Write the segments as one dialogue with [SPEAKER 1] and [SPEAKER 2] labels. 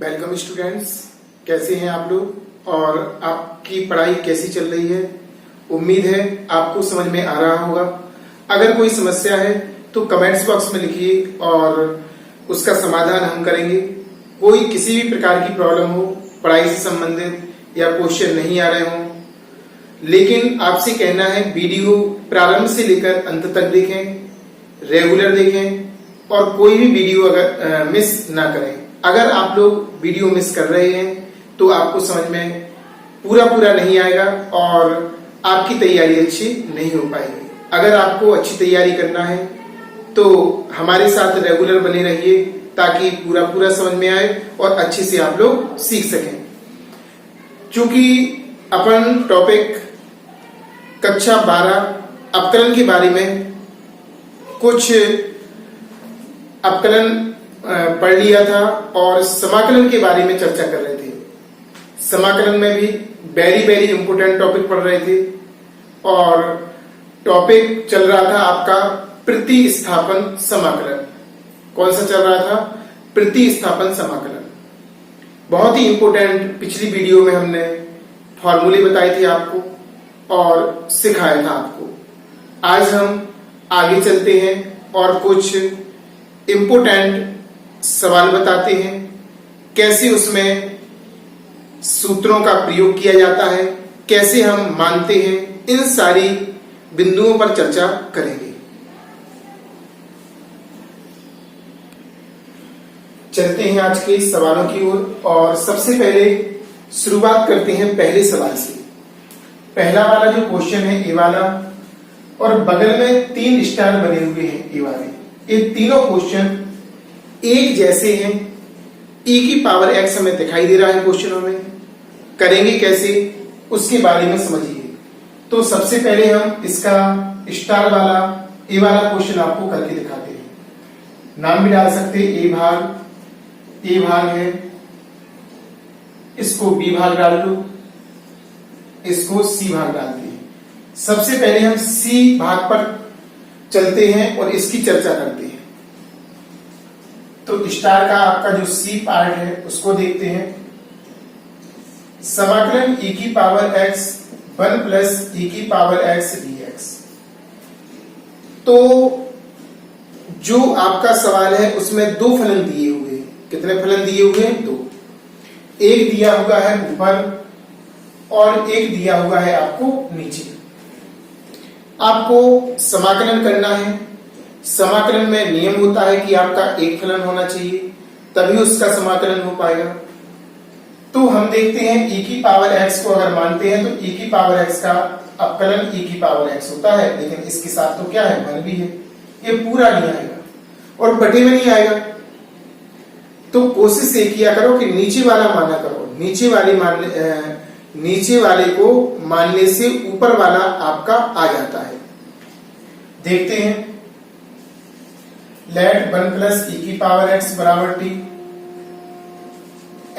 [SPEAKER 1] Welcome students, कैसे हैं आप लोग और आपकी पढ़ाई कैसी चल रही है। उम्मीद है आपको समझ में आ रहा होगा। अगर कोई समस्या है तो कमेंट्स बॉक्स में लिखिए और उसका समाधान हम करेंगे। कोई किसी भी प्रकार की प्रॉब्लम हो, पढ़ाई से संबंधित या क्वेश्चन नहीं आ रहे हों, लेकिन आपसे कहना है वीडियो प्रारंभ से लेकर अंत तक देखें, रेगुलर देखें और कोई भी वीडियो अगर मिस ना करें। अगर आप लोग वीडियो मिस कर रहे हैं तो आपको समझ में पूरा नहीं आएगा और आपकी तैयारी अच्छी नहीं हो पाएगी। अगर आपको अच्छी तैयारी करना है तो हमारे साथ रेगुलर बने रहिए ताकि पूरा समझ में आए और अच्छे से आप लोग सीख सकें। क्योंकि अपन टॉपिक कक्षा 12 अपकलन के बारे में कुछ अपकलन पढ़ लिया था और समाकलन के बारे में चर्चा कर रहे थे। समाकलन में भी वेरी इंपोर्टेंट टॉपिक पढ़ रहे थे और टॉपिक चल रहा था आपका प्रतिस्थापन समाकलन। कौन सा चल रहा था? प्रतिस्थापन समाकलन। बहुत ही इंपोर्टेंट। पिछली वीडियो में हमने फॉर्मूले बताए थे आपको और सिखाया था आपको। आज हम आगे चलते हैं और कुछ इंपोर्टेंट सवाल बताते हैं, कैसे उसमें सूत्रों का प्रयोग किया जाता है, कैसे हम मानते हैं, इन सारी बिंदुओं पर चर्चा करेंगे। चलते हैं आज के सवालों की ओर और सबसे पहले शुरुआत करते हैं पहले सवाल से। पहला वाला जो क्वेश्चन है, ए वाला, और बगल में 3 स्टार बने हुए हैं ए वाले। ये तीनों क्वेश्चन एक जैसे हैं। e की पावर x हमें दिखाई दे रहा है क्वेश्चनों में। करेंगे कैसे उसके बारे में समझिए। तो सबसे पहले हम इसका स्टार वाला ए वाला क्वेश्चन आपको करके दिखाते हैं। नाम भी डाल सकते हैं, ए भाग है, इसको बी भाग डाल दो, इसको सी भाग डालते हैं। सबसे पहले हम सी भाग पर चलते हैं और इसकी चर्चा करते हैं। तो स्टार का आपका जो सी पार्ट है उसको देखते हैं। समाकलन e की पावर x 1 प्लस e की पावर x dx। तो जो आपका सवाल है उसमें 2 फलन दिए हुए हैं। कितने फलन दिए हुए हैं? 2। एक दिया हुआ है ऊपर और एक दिया हुआ है आपको नीचे। आपको समाकलन करना है। समाकलन में नियम होता है कि आपका एक फलन होना चाहिए, तभी उसका समाकलन हो पाएगा। तो हम देखते हैं e की पावर x को अगर मानते हैं तो e की पावर x का अपकलन e की पावर x होता है, लेकिन इसके साथ तो क्या है? 1 भी है। ये पूरा नहीं आएगा और बटे में नहीं आएगा। तो कोशिश ये किया करो कि नीचे वाला माना करो। नीचे वाले को मानने से ऊपर वाला आपका आ जाता है। देखते हैं। लेट 1 प्लस e की पावर x बराबर t,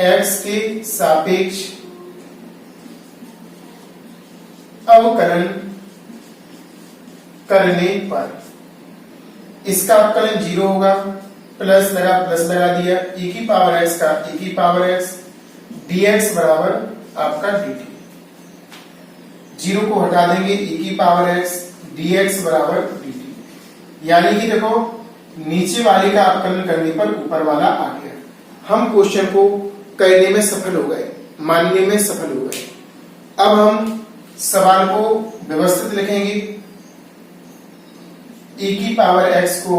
[SPEAKER 1] x के सापेक्ष अवकलन करने पर इसका अवकलन 0 होगा। प्लस लगा दिया, e की पावर x का e की पावर x dx बराबर आपका dt। 0 को हटा देंगे, e की पावर x dx बराबर dt। यानी कि देखो, नीचे वाले का अपकलन करने पर ऊपर वाला आ गया। हम क्वेश्चन को करने में सफल हो गए, मानने में सफल हो गए। अब हम सवाल को व्यवस्थित लिखेंगे। e की पावर x को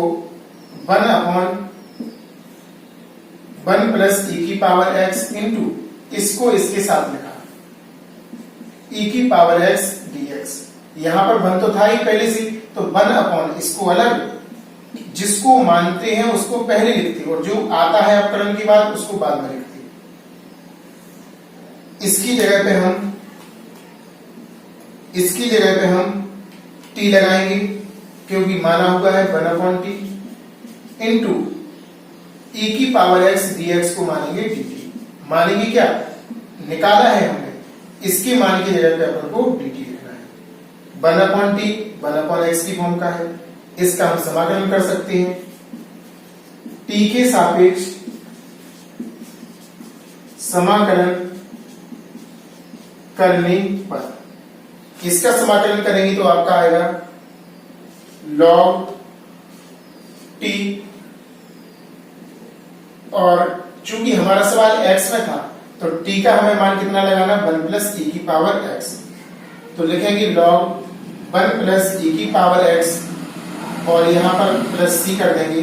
[SPEAKER 1] 1 प्लस e की पावर x इंटू, इसको इसके साथ लिखा, e की पावर x dx। यहां पर 1 तो था ही पहले से, तो 1 इसको अलग, जिसको मानते हैं उसको पहले लिखते और जो आता है अपकलन के बाद उसको बाद में लिखते। इसकी जगह पे हम t लगाएंगे क्योंकि माना हुआ है 1/t इंटू e की पावर x dx को मानेंगे dt। मानेंगे क्या? निकाला है हमने, इसके मान की जगह पे अपन को dt लिखना है। 1/t 1/x की फॉर्म का है। इसका हम समाकलन कर सकते हैं। t के सापेक्ष समाकलन करने पर, इसका समाकलन करेंगे तो आपका आएगा log t, और चूंकि हमारा सवाल x में था तो t का हमें मान कितना लगाना, 1 प्लस e की पावर x, तो लिखेंगे log 1 प्लस e की पावर x और यहां पर प्लस c कर देंगे,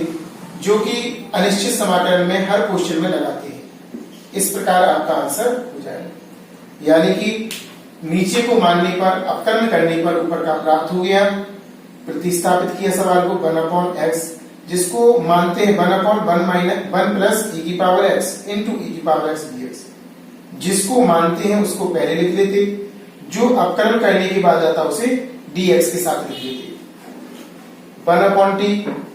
[SPEAKER 1] जो कि अनिश्चित समाकलन में हर क्वेश्चन में लगाते हैं। इस प्रकार आपका आंसर हो जाएगा, यानी कि नीचे को मानने पर, अपकलन करने पर ऊपर का प्राप्त हो गया। प्रतिस्थापित किया सवाल को 1/x, जिसको मानते हैं 1/1 प्लस e की पावर x इंटू e की पावर x dx, जिसको मानते हैं उसको पहले लिख लेते, जो अपकलन करने के बाद आता उसे dx के साथ लिख लेते। 1/t,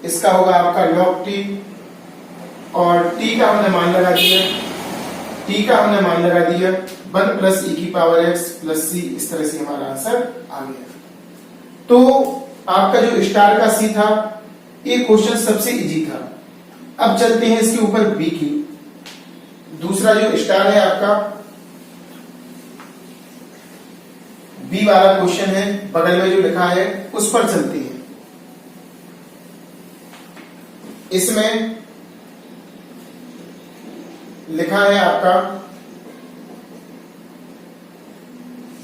[SPEAKER 1] इसका होगा आपका log t, और t का हमने मान लगा दिया, t का हमने मान लगा दिया 1 प्लस e की पावर x प्लस c, इस तरह से हमारा आंसर आ गया। तो आपका जो स्टार का सी था, ये क्वेश्चन सबसे इजी था। अब चलते हैं इसके ऊपर बी की, दूसरा जो स्टार है आपका बी वाला क्वेश्चन है, बगल में जो लिखा है उस पर चलते हैं। इसमें लिखा है आपका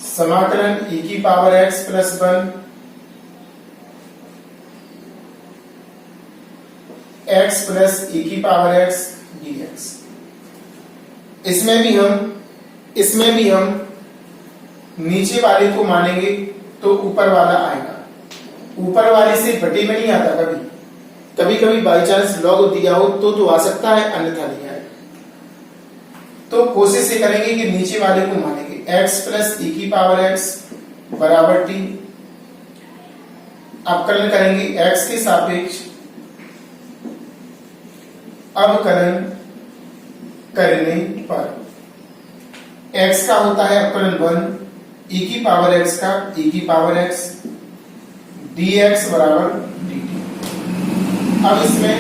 [SPEAKER 1] समाकलन e की power x plus 1 x plus e की पावर x dx। इसमें भी हम नीचे वाले को मानेंगे तो ऊपर वाला आएगा, ऊपर वाले से बटे में नहीं आता। कभी बाई चांस लॉग दिया हो तो आ सकता है, अन्यथा नहीं आएगा। तो कोशिश ये करेंगे कि नीचे वाले को मानेंगे, x प्लस e की पावर x बराबर t, अवकलन करेंगे x के सापेक्ष, अवकलन करने पर x का होता है अवकलन 1, e की पावर x का e की पावर x dx बराबर dt। अब इसमें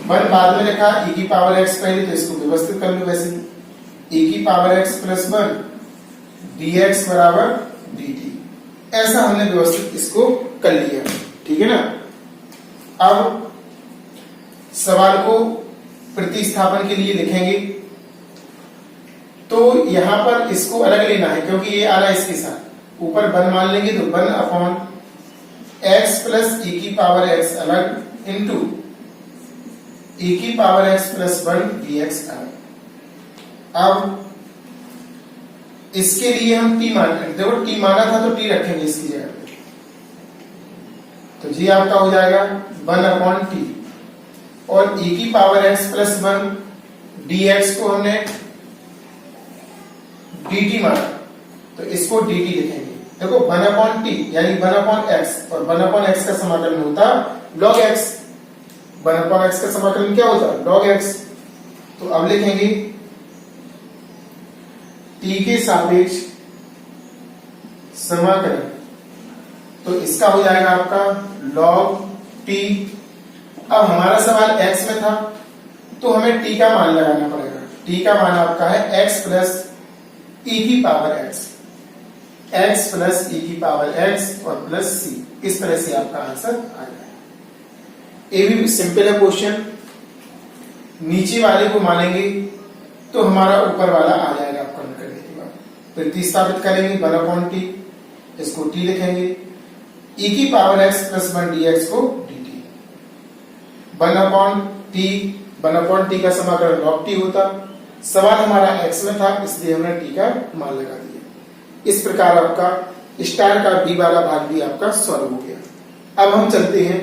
[SPEAKER 1] 1 बाद में लिखा, e की पावर x पहले, तो इसको व्यवस्थित कर लो वैसे, e की पावर x प्लस 1 dx बराबर dt, ऐसा हमने व्यवस्थित इसको कर लिया, ठीक है ना। अब सवाल को प्रतिस्थापन के लिए लिखेंगे, तो यहां पर इसको अलग लेना है क्योंकि ये आ रहा है इसके साथ, ऊपर 1 मान लेंगे तो 1/x प्लस e की पावर x अलग इंटू e की पावर x प्लस 1 dx अलग। अब इसके लिए हम t मान, देखो t माना था तो t रखेंगे इसकी जगह पे, तो जी आपका हो जाएगा 1/t, और e की पावर x प्लस 1 dx को हमने dt माना, तो इसको dt लिखेंगे। देखो 1/t यानी 1/x, और 1/x का समाकलन होता log x, 1/x का समाकलन क्या होता log x। तो अब लिखेंगे t के सापेक्ष समाकलन, तो इसका हो जाएगा आपका log t। अब हमारा सवाल x में था तो हमें t का मान लगाना पड़ेगा, t का मान आपका है x प्लस e की power x, x plus e की पावर x और प्लस c, इस तरह से आपका आंसर आ जाएगा। ये भी सिंपल है क्वेश्चन, नीचे वाले को मानेंगे तो हमारा ऊपर वाला आ जाएगा अपकरण करने के बाद। प्रतिस्थापित करेंगे 1/t, इसको t लिखेंगे, e की पावर x प्लस 1 dx को dt, 1/t का समाकलन log t होता। सवाल हमारा x में था इसलिए हमने t का मान लगा दिया। इस प्रकार आपका स्टार का बी वाला भाग भी आपका सॉल्व हो गया। अब हम चलते हैं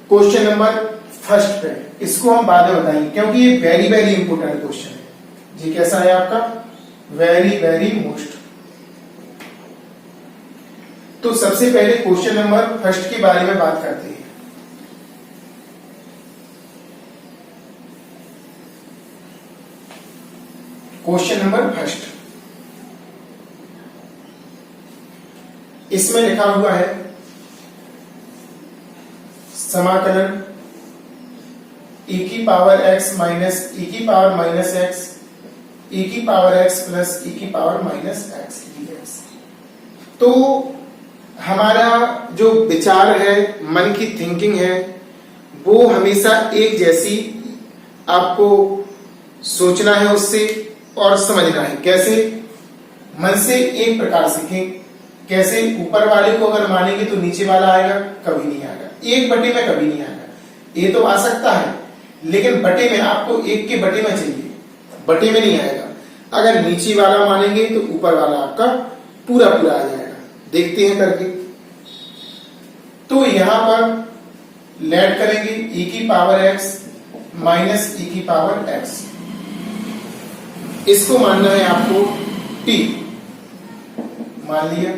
[SPEAKER 1] क्वेश्चन नंबर फर्स्ट पे, इसको हम बाद में बताएंगे क्योंकि ये वेरी वेरी इंपोर्टेंट क्वेश्चन है। जी कैसा है आपका, वेरी वेरी मोस्ट। तो सबसे पहले क्वेश्चन नंबर फर्स्ट के बारे में बात करते हैं। क्वेश्चन नंबर फर्स्ट, इसमें लिखा हुआ है समाकलन e की पावर x माइनस e की पावर माइनस x e की पावर x प्लस e की पावर माइनस x dx। तो हमारा जो विचार है, मन की थिंकिंग है, वो हमेशा एक जैसी आपको सोचना है उससे और समझना है। कैसे? मन से एक प्रकार सीखें। कैसे? ऊपर वाले को अगर मानेंगे तो नीचे वाला आएगा, कभी नहीं आएगा। एक बटे में कभी नहीं आएगा। ये तो आ सकता है लेकिन बटे में आपको एक के बटे में चाहिए, बटे में नहीं आएगा। अगर नीचे वाला मानेंगे तो ऊपर वाला आपका पूरा पूरा आ जाएगा। देखते हैं करके। तो यहां पर लेट करेंगे e की पावर x माइनस e की पावर x। इसको मानना है आपको t। मान लिया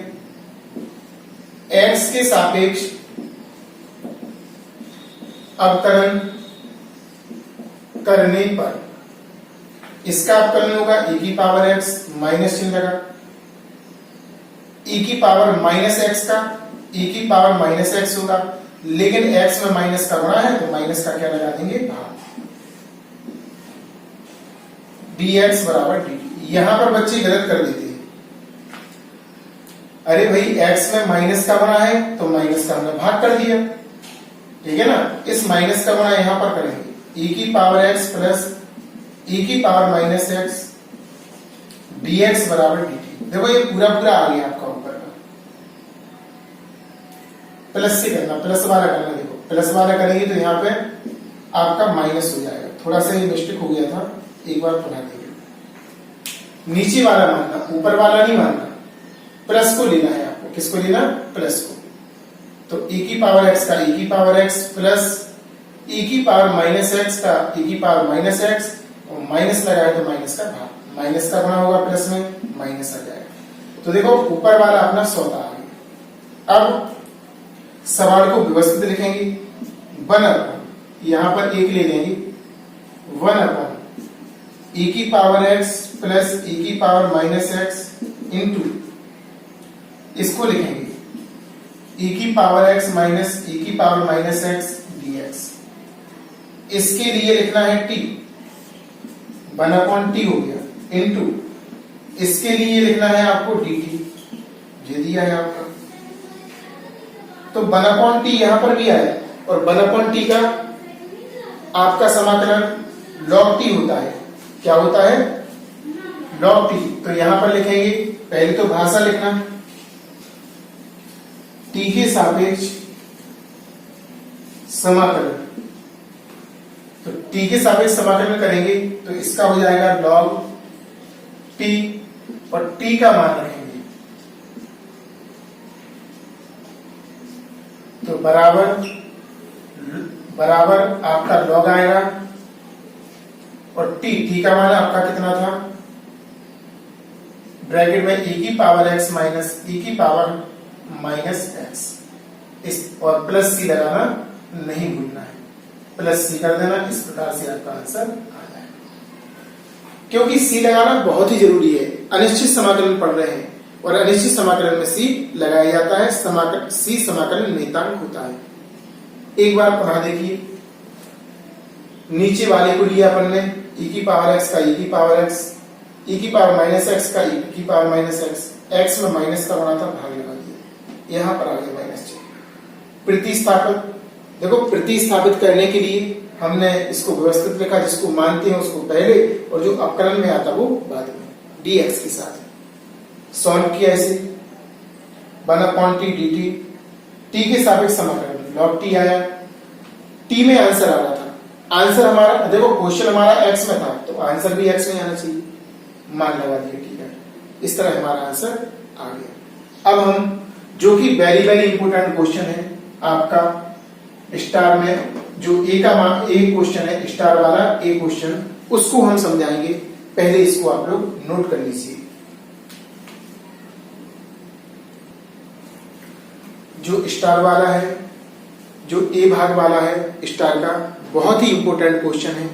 [SPEAKER 1] x के सापेक्ष अवकलन करने पर इसका अवकलन होगा e की पावर x माइनस चिन्ह लगा, e की पावर माइनस x का e की पावर माइनस x होगा, लेकिन x में माइनस का गुणा है तो माइनस का क्या लगा देंगे? भाग। dx बराबर dt। यहां पर बच्चे गलत कर देते हैं। अरे भाई x में माइनस का गुणा है तो माइनस का हमने भाग कर दिया, ठीक है ना। इस माइनस का गुणा यहां पर करेंगे e की पावर x प्लस e की पावर माइनस x dx बराबर dt। देखो ये पूरा पूरा आ गया आपका ऊपर का। प्लस से करना, प्लस वाला करना। देखो प्लस वाला करेंगे तो यहाँ पे आपका माइनस हो जाएगा। थोड़ा सा ये मिस्टेक हो गया था, एक बार बना देंगे। नीचे वाला मानना, ऊपर वाला नहीं मानना। प्लस को लेना है आपको। किसको लेना? प्लस को। तो e की पावर x का e की पावर x प्लस e की पावर माइनस x का e की पावर माइनस x, और माइनस लगाए तो माइनस का भाग। माइनस का गुणा होगा प्लस में, माइनस आ जाएगा। तो देखो ऊपर वाला अपना 14 आ गया। अब सवाल को व्यवस्थित लिखेंगे। 1 यहां पर एक ले लेंगे, 1 e की पावर x प्लस e की पावर माइनस x इंटू, इसको लिखेंगे e की पावर x माइनस e की पावर माइनस x dx। इसके लिए लिखना है t, 1/t हो गया, इंटू इसके लिए लिखना है आपको dt। ये दिया है आपका। तो 1/t यहां पर भी आया, और 1/t का आपका समाकलन log t होता है। क्या होता है? log t। तो यहां पर लिखेंगे, पहले तो भाषा लिखना, t के सापेक्ष समाकलन। तो t के सापेक्ष समाकलन करेंगे तो इसका हो जाएगा log t, और t का मान रखेंगे तो बराबर आपका log आएगा, और t का मान आपका कितना था? ब्रैकेट में e की पावर x माइनस e की पावर माइनस x, इस और प्लस c लगाना नहीं भूलना है। प्लस c कर देना। इस प्रकार से आपका आंसर आ जाएगा। क्योंकि c लगाना बहुत ही जरूरी है। अनिश्चित समाकलन पढ़ रहे हैं और अनिश्चित समाकलन में c लगाया जाता है। c समाकलन नियतांक होता है। एक बार पुनः देखिए। नीचे वाले को लिया अपन ने e की पावर x का e की पावर x, e की पावर माइनस x का e की पावर माइनस x, x में माइनस का बना था, भाग लगा दिया। यहां पर आ गया माइनस चिन्ह। प्रतिस्थापित, देखो प्रतिस्थापित करने के लिए हमने इसको व्यवस्थित लिखा, जिसको मानते हैं उसको पहले और जो अवकलन में आता वो बाद में, dx के साथ सॉल्व किया। ऐसे 1/t dt, t के सापेक्ष समाकलन log t आया। t में आंसर आ रहा था। आंसर हमारा, देखो क्वेश्चन हमारा x में था तो आंसर भी x में आना चाहिए। मान लगा दिया, ठीक है। इस तरह हमारा आंसर आ गया। अब हम, जो कि वेरी वेरी इंपोर्टेंट क्वेश्चन है आपका स्टार में, जो ए का मान, ए क्वेश्चन है स्टार वाला ए क्वेश्चन, उसको हम समझाएंगे। पहले इसको आप लोग नोट कर लीजिए। जो स्टार वाला है, जो ए भाग वाला है स्टार का, बहुत ही इंपॉर्टेंट क्वेश्चन है।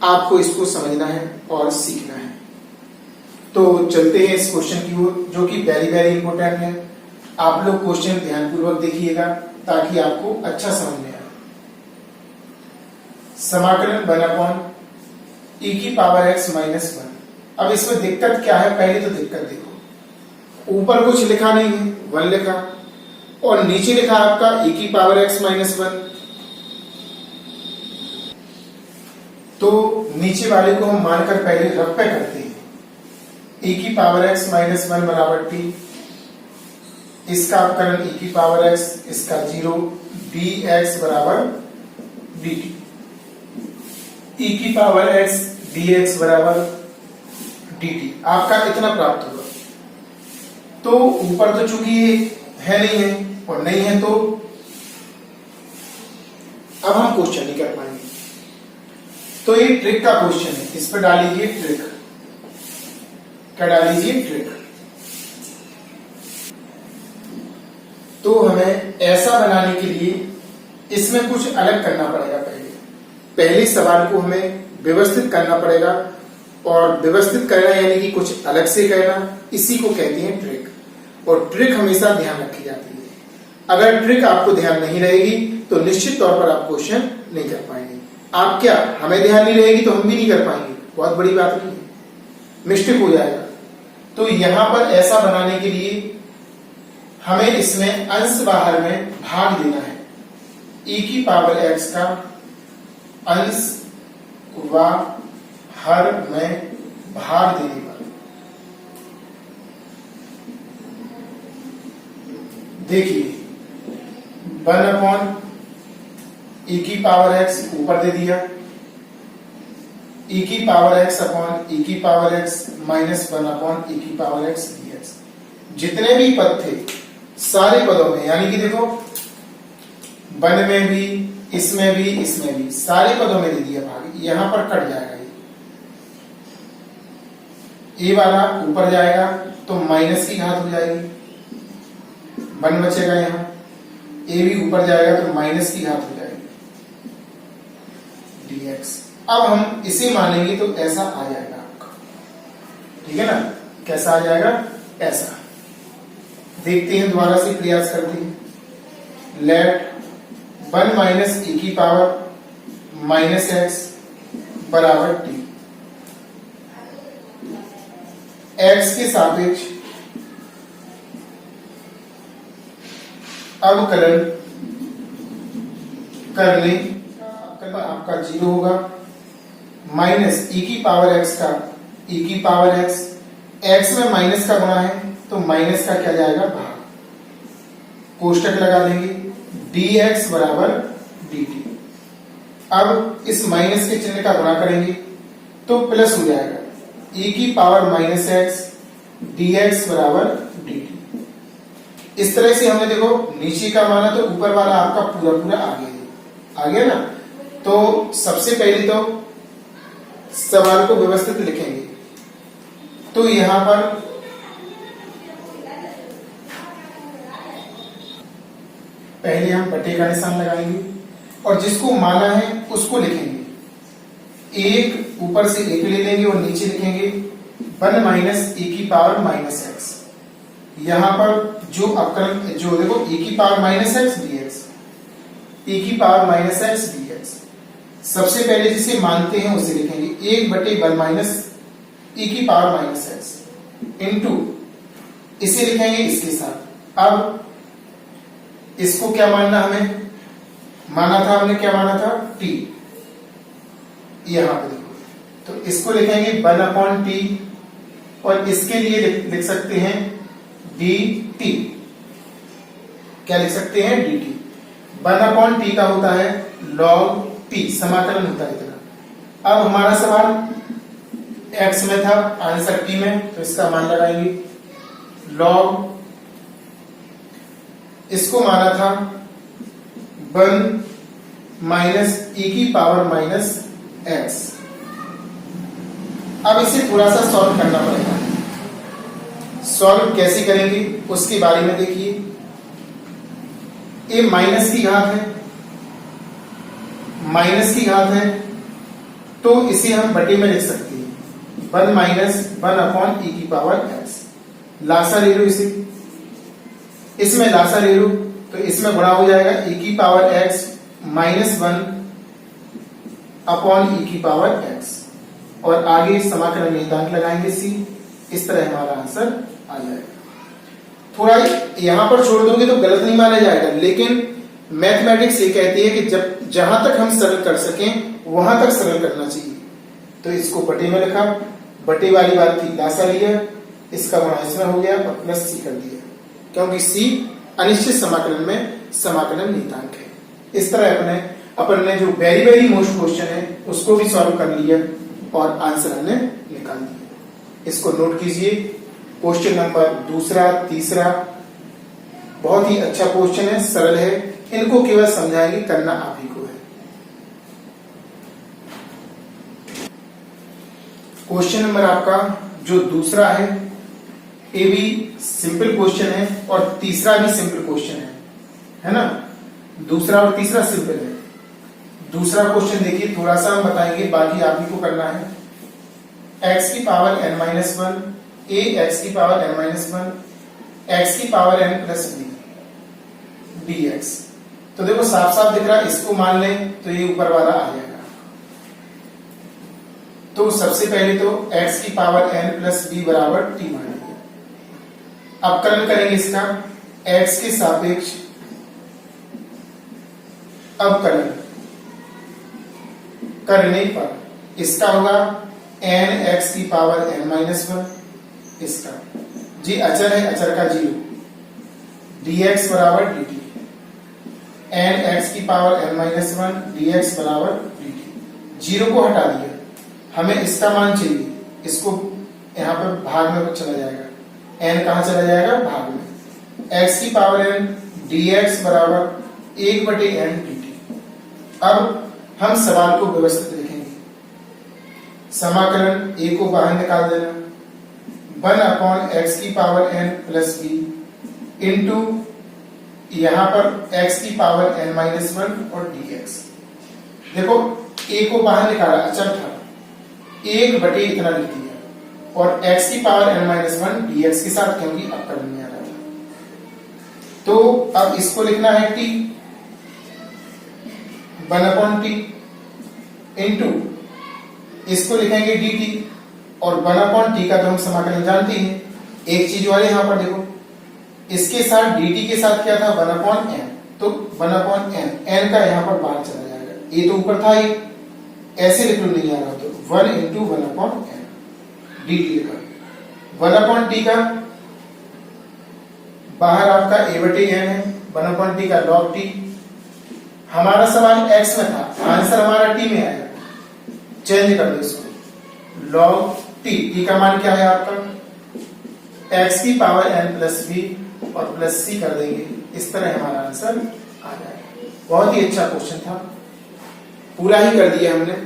[SPEAKER 1] आपको इसको समझना है और सीखना है। तो चलते हैं इस क्वेश्चन की ओर, जो कि वेरी वेरी इंपॉर्टेंट है। आप लोग क्वेश्चन ध्यानपूर्वक देखिएगा ताकि आपको अच्छा समझ में आए। समाकलन 1/e की पावर x माइनस 1। अब इसमें दिक्कत क्या है, पहले तो दिक्कत देखो, ऊपर कुछ लिखा नहीं है, 1 लिखा, और नीचे लिखा आपका e की पावर x माइनस 1। तो नीचे वाले को हम मानकर पहले रफ पे करते हैं, e की पावर x माइनस 1 बराबर t, इसका अपकरण e की पावर x, इसका 0, dx बराबर dt, e की पावर x dx बराबर dt। आपका इतना प्राप्त होगा। तो ऊपर तो चूंकि ये है नहीं है और नहीं है, तो अब हम क्वेश्चन नहीं कर पाएंगे। तो ये ट्रिक का क्वेश्चन है, इस पर डालीजिए ट्रिक। क्या डालीजिए? ट्रिक। तो हमें ऐसा बनाने के लिए इसमें कुछ अलग करना पड़ेगा। पहले सवाल को हमें व्यवस्थित करना पड़ेगा, और व्यवस्थित करना यानी कि कुछ अलग से करना, इसी को कहते हैं ट्रिक। और ट्रिक हमेशा ध्यान रखी जाती है। अगर ट्रिक आपको ध्यान नहीं रहेगी तो निश्चित तौर पर आप क्वेश्चन नहीं कर पाएंगे। आप क्या, हमें ध्यान नहीं रहेगी तो हम भी नहीं कर पाएंगे, बहुत बड़ी बात नहीं है, मिस्टेक हो जाएगा। तो यहां पर ऐसा बनाने के लिए हमें इसमें अंश बाहर में भाग देना है। e की पावर x का अंश व हर में भाग देने पर देखिए 1/e की पावर x ऊपर दे दिया, e की पावर x अपॉन e की पावर x माइनस 1/e की पावर x dx। जितने भी पद थे सारे पदों में, यानी कि देखो 1 में भी, इसमें भी, इसमें भी, सारे पदों में दे दिया भाग। यहां पर कट जाएगा, ये वाला ऊपर जाएगा तो माइनस की घात हो जाएगी, 1 बचेगा यहां, ए भी ऊपर जाएगा तो माइनस की घात हो जाएगी dx। अब हम इसे मानेंगे तो ऐसा आ जाएगा आपका, ठीक है ना? कैसा आ जाएगा? ऐसा। देखते हैं, दोबारा से प्रयास करते हैं। लेट 1 माइनस e की पावर माइनस x बराबर t, x के सापेक्ष अवकलन करने आपका 0 होगा, माइनस e की पावर x का e की पावर x में माइनस का गुणा है तो माइनस का क्या जाएगा? भाग। कोष्टक लगा देंगे, dx बराबर dt। अब इस माइनस के चिन्ह का गुणा करेंगे तो प्लस हो जाएगा, e की पावर माइनस x dx बराबर dt। इस तरह से हमने देखो नीचे का माना तो ऊपर वाला आपका पूरा पूरा आ गया ना। तो सबसे पहले तो सवाल को व्यवस्थित लिखेंगे। तो यहां पर पहले हम बटे का निशान लगाएंगे और जिसको माना है उसको लिखेंगे। एक ऊपर से एक ले लेंगे और नीचे लिखेंगे 1 माइनस e की पावर माइनस x। यहां पर जो अपकलन, जो देखो e की power minus x dx, e की पावर माइनस x dx। सबसे पहले जिसे मानते हैं उसे लिखेंगे 1/1 माइनस e की पावर माइनस x इंटू, इसे लिखेंगे इसके साथ। अब इसको क्या मानना, हमें माना था, हमने क्या माना था? t। यहां पे देखो, तो इसको लिखेंगे 1/t और इसके लिए लिख सकते हैं dt। क्या लिख सकते हैं? dt। 1/t का होता है log t, समाकलन होता है इतना। अब हमारा सवाल x में था, आंसर t में, तो इसका मान लगाएंगे log, इसको माना था 1 माइनस e की पावर माइनस x। अब इसे थोड़ा सा सॉल्व करना पड़ेगा। सॉल्व कैसे करेंगे उसके बारे में देखिए। ये माइनस की घात है, माइनस की घात है, तो इसे हम बटे में लिख सकते हैं 1 माइनस 1/e की पावर x। लासा ले लो इसे, इसमें लासा ले लो तो इसमें गुणा हो जाएगा e की पावर x माइनस 1 अपॉन ई की पावर x, और आगे समाकलन नियतांक लगाएंगे c। इस तरह हमारा आंसर आ जाएगा। थोड़ा यहां पर छोड़ दोगे तो गलत नहीं माना जाएगा, लेकिन मैथमेटिक्स ये कहती है कि जब जहां तक हम सरल कर सकें वहां तक सरल करना चाहिए। तो इसको बटे में लिखा, बटे वाली बात थी, लासा लिया, इसका गुणा इसमें हो गया और प्लस सी कर दिया, क्योंकि सी अनिश्चित समाकलन में समाकलन नियतांक है। इस तरह अपन ने जो वेरी वेरी मोस्ट क्वेश्चन है उसको भी सॉल्व कर लिया और आंसर हमने निकाल दिया। इसको नोट कीजिए। क्वेश्चन नंबर दूसरा, तीसरा बहुत ही अच्छा क्वेश्चन है, सरल है, इनको केवल समझाएंगे, करना आप ही को है। क्वेश्चन नंबर आपका जो दूसरा है ये भी सिंपल क्वेश्चन है और तीसरा भी सिंपल क्वेश्चन है ना। दूसरा और तीसरा सिंपल है। दूसरा क्वेश्चन देखिए, थोड़ा सा हम बताएंगे, बाकी आप ही को करना है। x की power n minus one, a x की power n minus one, x की power n plus b dx। तो देखो साफ साफ दिख रहा है, इसको मान लें तो ये ऊपर वाला आ जाएगा। तो सबसे पहले तो x की पावर n प्लस b बराबर t मान लिया। अवकलन करेंगे इसका x के सापेक्ष अवकलन करने पर इसका होगा n x की पावर n माइनस वन, इसका जी अचर है, अचर का जीरो, dx बराबर dt, n x की power n minus one dx बराबर dt। जीरो को हटा दिया, हमें इसका मान चाहिए, इसको यहां पर भाग में चला जाएगा, n कहां चला जाएगा, भाग में, x की पावर n dx बराबर 1/n dt। अब हम सवाल को व्यवस्थित लिखेंगे। समाकलन a को बाहर निकाल देना, 1/x की power n plus b into यहां पर x की पावर n माइनस वन और dx। देखो a को बाहर निकाला, अचर था, 1/, इतना लिख दिया, और x की power n minus one dx के साथ, क्योंकि अवकलन में आ रहा था। तो अब इसको लिखना है t, 1/t इंटू इसको लिखेंगे dt, और 1/t का तो हम समाकलन जानते हैं। एक चीज और यहां पर देखो, इसके साथ dt के साथ क्या था, 1/n, तो 1/n, n का यहां पर बाहर चला जाएगा, ये तो ऊपर था ही, ऐसे लिख लो, नहीं आ रहा तो 1 इंटू 1/n dt लिखा, 1/t का बाहर आपका a/n है, 1/t का log t। हमारा सवाल x में था, आंसर हमारा t में आएगा, चेंज कर दो इसको, log t का मान क्या है आपका, x की पावर n प्लस b और प्लस c कर देंगे, इस तरह हमारा आंसर आ जाएगा। बहुत ही अच्छा क्वेश्चन था, पूरा ही कर दिया हमने।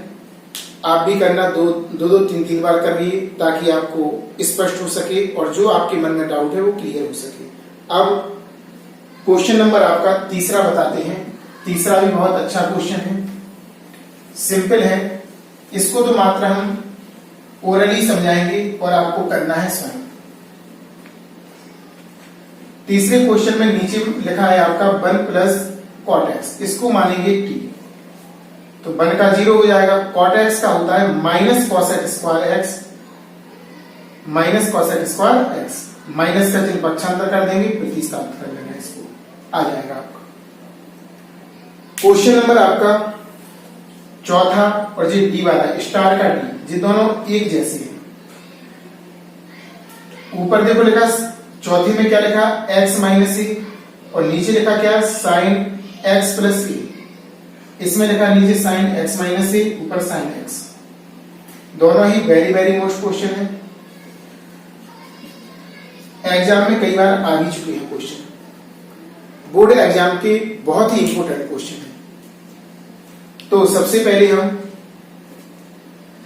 [SPEAKER 1] आप भी करना, दो तीन बार कर लिए, ताकि आपको स्पष्ट हो सके और जो आपके मन में डाउट है वो क्लियर हो सके। अब क्वेश्चन नंबर आपका तीसरा बताते हैं। तीसरा भी बहुत अच्छा क्वेश्चन है, सिंपल है, इसको तो मात्र हम ओरली समझाएंगे और आपको करना है स्वयं। तीसरे क्वेश्चन में नीचे लिखा है आपका 1 प्लस कॉट एक्स, इसको मानेंगे t, तो 1 का 0 हो जाएगा, कॉट एक्स का होता है minus cosec square x, minus cosec square x, minus का चिन्ह पक्षांतर कर देंगे, प्रतिस्थापित कर देंगे, इसको आ जाएगा आपका। क्वेश्चन नंबर आपका चौथा, और जो डी वाला स्टार का डी, ये दोनों एक जैसे हैं। ऊपर देखो लिखा, चौथे में क्या लिखा, x माइनस ए, और नीचे लिखा क्या, साइन x प्लस ए। इसमें लिखा नीचे साइन x माइनस ए, ऊपर साइन x। दोनों ही वेरी वेरी मोस्ट क्वेश्चन है, एग्जाम में कई बार आ भी चुके हैं क्वेश्चन, बोर्ड एग्जाम के बहुत ही इंपोर्टेंट क्वेश्चन है। तो सबसे पहले हम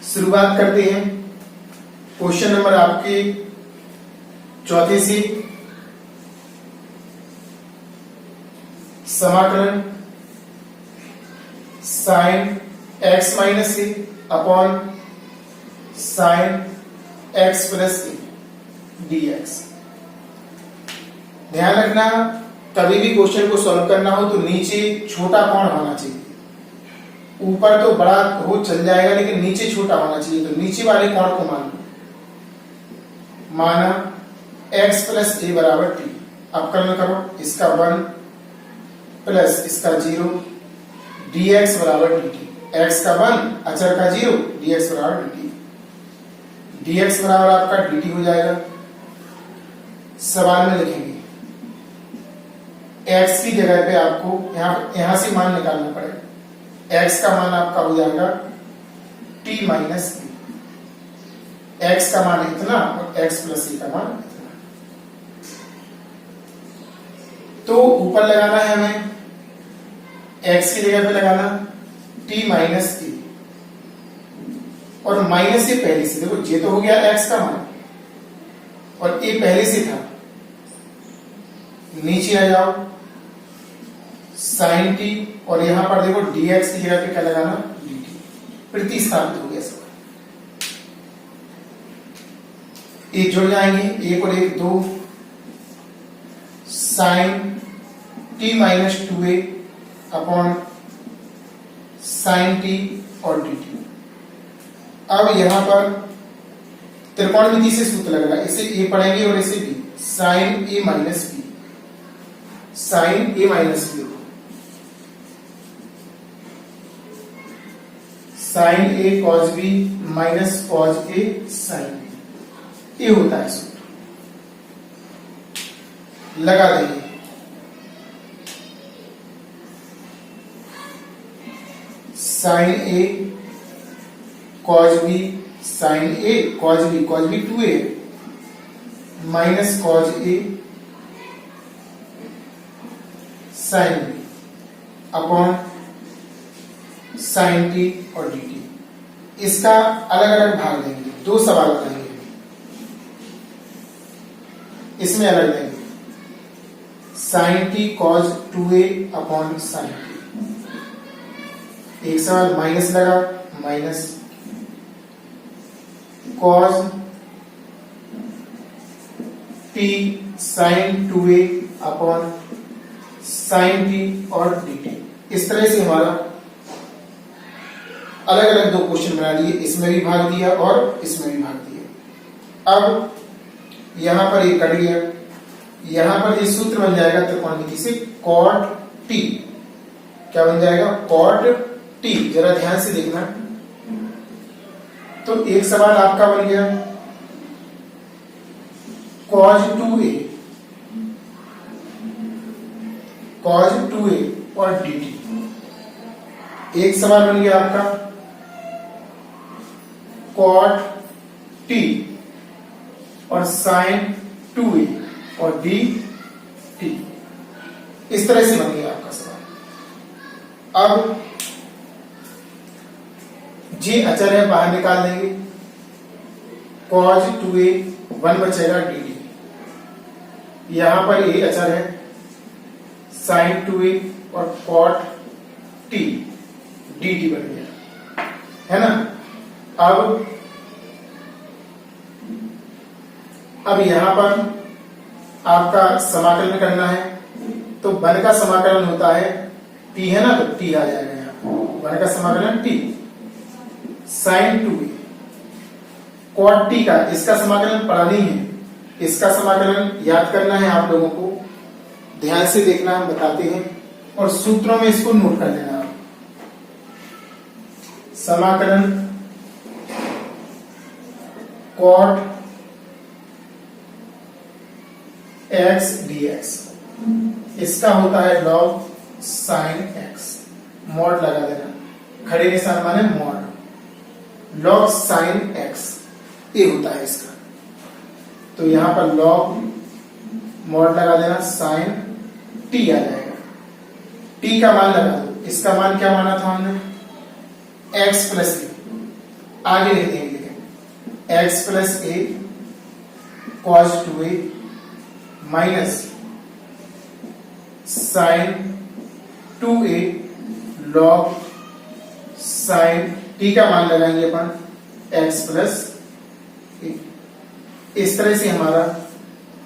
[SPEAKER 1] शुरुआत करते हैं क्वेश्चन नंबर आपके चौथे से। समाकलन साइन x माइनस ए अपॉन साइन x प्लस ए dx। ध्यान रखना, कभी भी क्वेश्चन को सॉल्व करना हो तो नीचे छोटा कोण होना चाहिए, ऊपर तो बड़ा हो चल जाएगा लेकिन नीचे छोटा होना चाहिए, तो नीचे वाले कोण को मान लो, माना x प्लस ए बराबर टी। अवकलन करो, इसका 1 प्लस इसका 0 dx बराबर dt। x का 1 अचर का 0 dx बराबर dt। dx बराबर आपका dt हो जाएगा। सवाल में लिखेंगे x की जगह पे आपको यहां से मान निकालना पड़ेगा। x का मान आपका हो जाएगा t माइनस ए। x का मान इतना और x प्लस ए का मान इतना। तो ऊपर लगाना है हमें, x की जगह पे लगाना t माइनस ए, और माइनस ए पहले से, देखो ये तो हो गया x का मान और a पहले से था। नीचे आ जाओ साइन टी, और यहां पर देखो dx की जगह पे क्या लगाना dt, प्रतिस्थापित हो गया सब। एक जुड़ जाएंगे, एक और एक 2, sine T minus 2a upon sine T और dt। अब यहां पर त्रिकोणमिति से सूत्र लगेगा, इसे a पढ़ेंगे और इसे b, sine a minus b, sine a minus b, sine a cos b minus cos a sine b, ये होता है सूत्र। लगा देंगे, sine a cos b, sine a cos b 2a minus cos a sine b upon sine T और dt। इसका अलग अलग भाग देंगे, 2 सवाल बनाएंगे, इसमें अलग देंगे sine T cos 2a upon sine T. एक सवाल माइनस लगा, minus cos T sine 2a upon sine T और dt। इस तरह से हमारा अलग अलग 2 क्वेश्चन बना लिए, इसमें भी भाग दिया और इसमें भी भाग दिया। अब यहां पर ये कट गया, यहां पर ये सूत्र बन जाएगा त्रिकोणमिति से cot t। क्या बन जाएगा? cot t। जरा ध्यान से देखना। तो एक सवाल आपका बन गया cos 2a, cos 2a और dt। एक सवाल बन गया आपका cot t और sin 2a और dt। इस तरह से बन गया आपका सवाल। अब जी अचर है, बाहर निकाल देंगे, cos 2a 1 बचेगा dt। यहां पर ये अचर है sin 2a और cot t dt बन गया, है ना। अब यहां पर आपका समाकलन करना है, तो 1 का समाकलन होता है t, है ना, तो t आ जाएगा यहाँ। 1 का समाकलन t, sin 2a cot t का, इसका समाकलन पढ़ा नहीं है, इसका समाकलन याद करना है आप लोगों को। ध्यान से देखना, हम बताते हैं और सूत्रों में इसको नोट कर लेना। समाकलन cot x dx, इसका होता है log sin x। मॉड लगा देना, खड़े निशान माने मॉड, log sin x ये होता है इसका। तो यहां पर log मॉड लगा देना, sin t आ जाएगा। t का मान लगा दो, इसका मान क्या माना था हमने? x प्लस ए। आगे लिख देंगे x प्लस ए cos 2a minus sin 2a log sin t का मान लगाएंगे अपन x प्लस ए। इस तरह से हमारा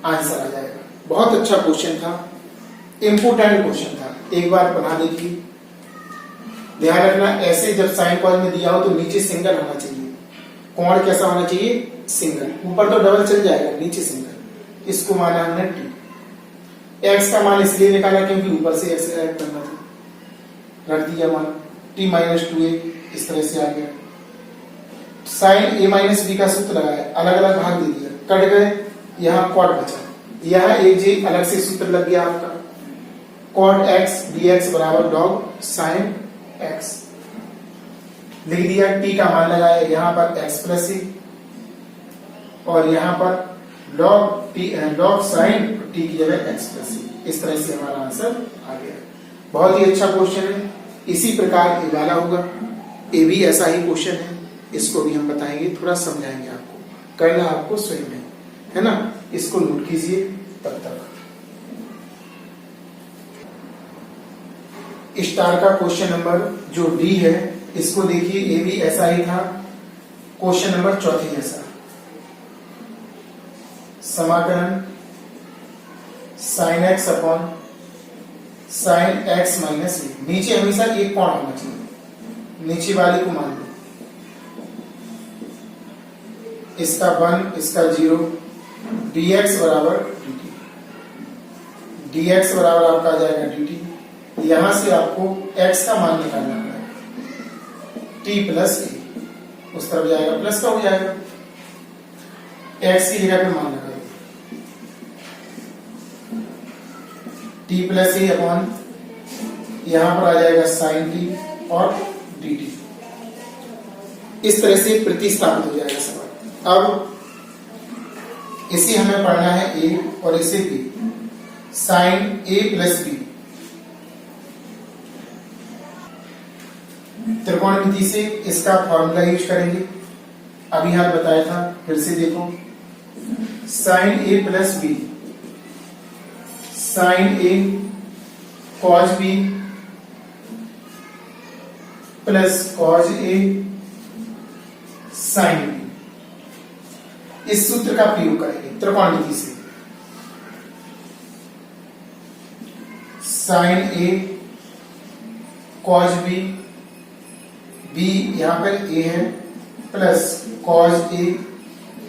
[SPEAKER 1] आंसर आ जाएगा। बहुत अच्छा क्वेश्चन था, इंपोर्टेंट क्वेश्चन था, एक बार बना देखिए। ध्यान रखना, ऐसे जब साइन कॉस में दिया हो तो नीचे सिंगल होना चाहिए। कोण कैसा होना चाहिए? सिंगल। ऊपर तो डबल चल जाएगा, नीचे सिंगल। इसको माना हमने टी। एक्स का मान इसलिए निकाला क्योंकि ऊपर से एक्स ऐड करना था, रख दिया मान टी माइनस 2a, इस तरह से आ गया। साइन a माइनस बी का सूत्र लगाया, अलग अलग भाग दे दिया, कट गए, यहाँ कॉट बचा, यहाँ एक जे अलग से सूत्र लग गया आपका, कॉट एक्स dx बराबर लॉग साइन एक्स। लिख दिया, टी का मान लगाया यहाँ पर एक्स प्लस ए, और यहाँ पर लॉग साइन टी की जगह एक्स प्लस ए। इस तरह से हमारा आंसर आ गया। बहुत ही अच्छा क्वेश्चन है। इसी प्रकार ए वाला होगा, ए भी ऐसा ही क्वेश्चन है, इसको भी हम बताएंगे, थोड़ा समझाएंगे आपको, करना आपको स्वयं है ना। इसको नोट कीजिए तब तक। स्टार का क्वेश्चन नंबर जो डी है, इसको देखिए, ये भी ऐसा ही था, क्वेश्चन नंबर चौथी जैसा। समाकलन sine X upon sine X minus B. नीचे हमेशा एक कोण होना चाहिए, नीचे वाले को मान लो, इसका 1 इसका 0, dx बराबर dt, dx बराबर आपका आ जाएगा dt। यहां से आपको x का मान निकालना है, t प्लस ए, उस तरफ जाएगा प्लस का हो जाएगा, x की जगह पे मान लगा t प्लस ए अपॉन यहां पर आ जाएगा साइन t और dt। इस तरह से प्रतिस्थापित हो जाएगा सवाल। अब इसे हमें पढ़ना है a और इसे b, sine a plus b। त्रिकोणमिति से इसका फॉर्मूला यूज करेंगे, अभी यहाँ बताया था, फिर से देखो, sine a plus b, sine a cos b plus cos a sine b। इस सूत्र का प्रयोग करेंगे त्रिकोणमिति से। Sine a cos b, b यहां पर a है, plus cos a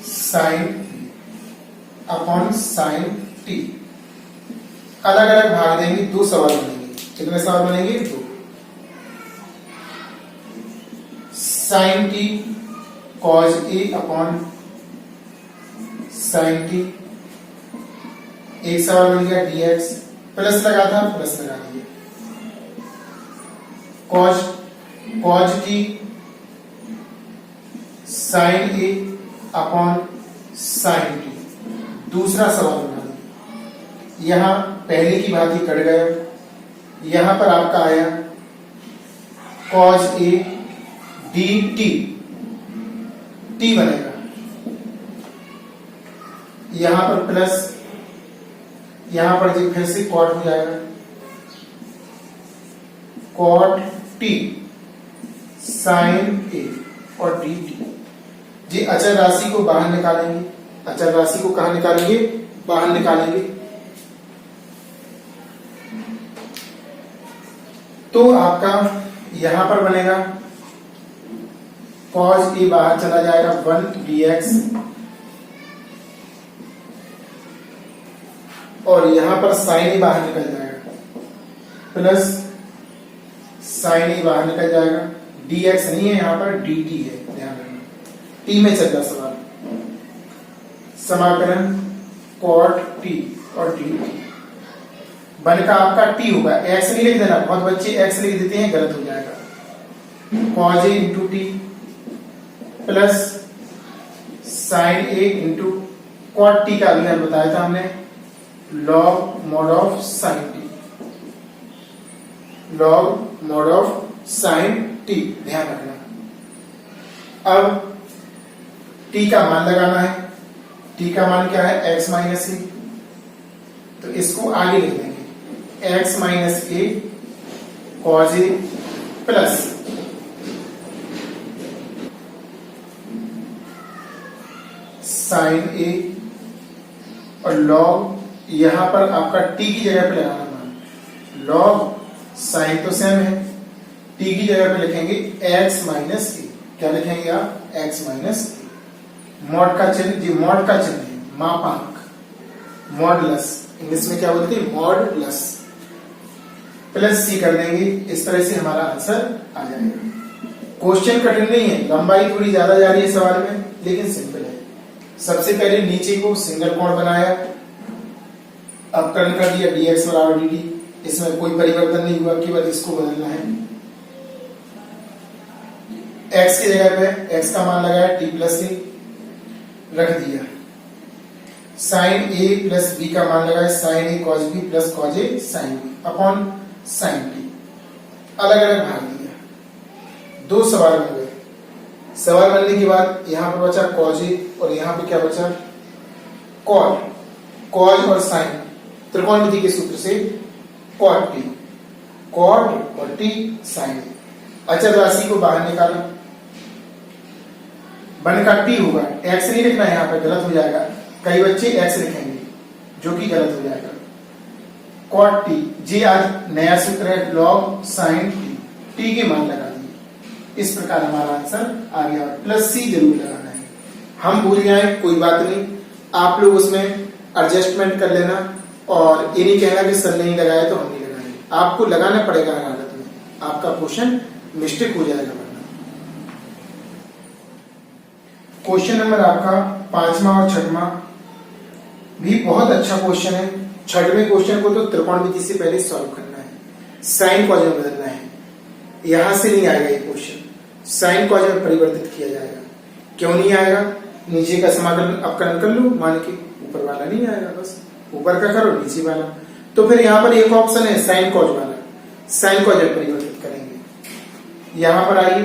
[SPEAKER 1] sine b upon sine t। अलग अलग भाग देंगे, 2 सवाल बनेंगे। कितने सवाल बनेंगे? 2। Sine t cos a upon sine t, एक सवाल बन गया dx, प्लस लगा था प्लस लगा दिया, cos t sine a upon sine t। दूसरा सवाल बना दिया, यहां पहले की भांति कट गया, यहां पर आपका आया कॉज a dt, t बनेगा, यहां पर प्लस, यहां पर फिर से कॉट हो जाएगा, कॉट t साइन a और dt। जी अचर राशि को बाहर निकालेंगे, अचर राशि को कहां निकालेंगे? बाहर निकालेंगे। तो आपका यहां पर बनेगा कॉज a बाहर चला जाएगा, 1 dx, और यहां पर साइन a बाहर निकल जाएगा, प्लस साइन a बाहर निकल जाएगा, dx नहीं है यहां पर dt है, ध्यान रखना, t में चल रहा सवाल। समाकलन कॉट t और dt, बन का आपका t होगा, x नहीं लिख देना, बहुत बच्चे x लिख देते हैं, गलत हो जाएगा। Cos a into T plus sine a into cot T का अभी बताया था हमने, log mod of sine T, log mod of sine T, ध्यान रखना। अब टी का मान लगाना है, टी का मान क्या है? x माइनस ए, तो इसको आगे लिख देंगे, x माइनस ए कॉज ए प्लस साइन ए, और लॉग, यहां पर आपका t की जगह पे लगाना मान, लॉग साइन तो सेम है, टी की जगह पे लिखेंगे एक्स माइनस ए। क्या लिखेंगे आप? एक्स माइनस ए। मॉड का चिन्ह, जी मॉड का चिन्ह है, मापांक, मॉडुलस, इंग्लिश में क्या बोलते हैं? मॉडुलस। प्लस सी कर देंगे, इस तरह से हमारा आंसर आ जाएगा। क्वेश्चन कठिन नहीं है, लंबाई थोड़ी ज्यादा जा रही है सवाल में, लेकिन सिंपल है। सबसे पहले नीचे को सिंगल कोण बनाया, अवकलन कर दिया dx बराबर dt, इसमें कोई परिवर्तन नहीं हुआ, केवल इसको बदलना है। x की जगह पे x का मान लगाया t प्लस ए, रख दिया। साइन a प्लस b का मान लगाया, sine a cos b plus cos a sine b upon sine t, अलग अलग भाग दिया। दो सवाल बन गए। सवाल बनने के बाद यहां पर बचा cos a और यहां पे क्या बचा? cot। cos और साइन त्रिकोणमिति के सूत्र से cot t, cot और t साइन a। अचर राशि को बाहर निकाला, बन का t होगा, x नहीं लिखना है यहां पर, गलत हो जाएगा। कई बच्चे x लिखेंगे जो कि गलत हो जाएगा। cot t, जी आज नया सूत्र है log sin t के मान लगा दिए। इस प्रकार हमारा आंसर आ गया। प्लस सी जरूर लगाना है। हम भूल जाए कोई बात नहीं, आप लोग उसमें एडजस्टमेंट कर लेना और ये नहीं कहना कि सर नहीं लगाया तो हम नहीं लगाएंगे, आपको लगाना पड़ेगा हर हालत में, आपका क्वेश्चन मिस्टेक हो जाएगा वरना। क्वेश्चन नंबर आपका 5वां और 6वां भी बहुत अच्छा क्वेश्चन है। 6वें क्वेश्चन को तो त्रिकोणमिति से पहले सॉल्व करना है, साइन कॉज में बदलना है, यहां से नहीं आएगा ये क्वेश्चन, साइन कॉज में परिवर्तित किया जाएगा। क्यों नहीं आएगा? नीचे का समाकलन अपकलन कर लो, मान के ऊपर वाला नहीं आएगा, बस ऊपर का करो नीचे वाला। तो फिर यहां पर एक ऑप्शन है साइन कॉज वाला, साइन कॉज में परिवर्तित करेंगे। यहां पर आइए,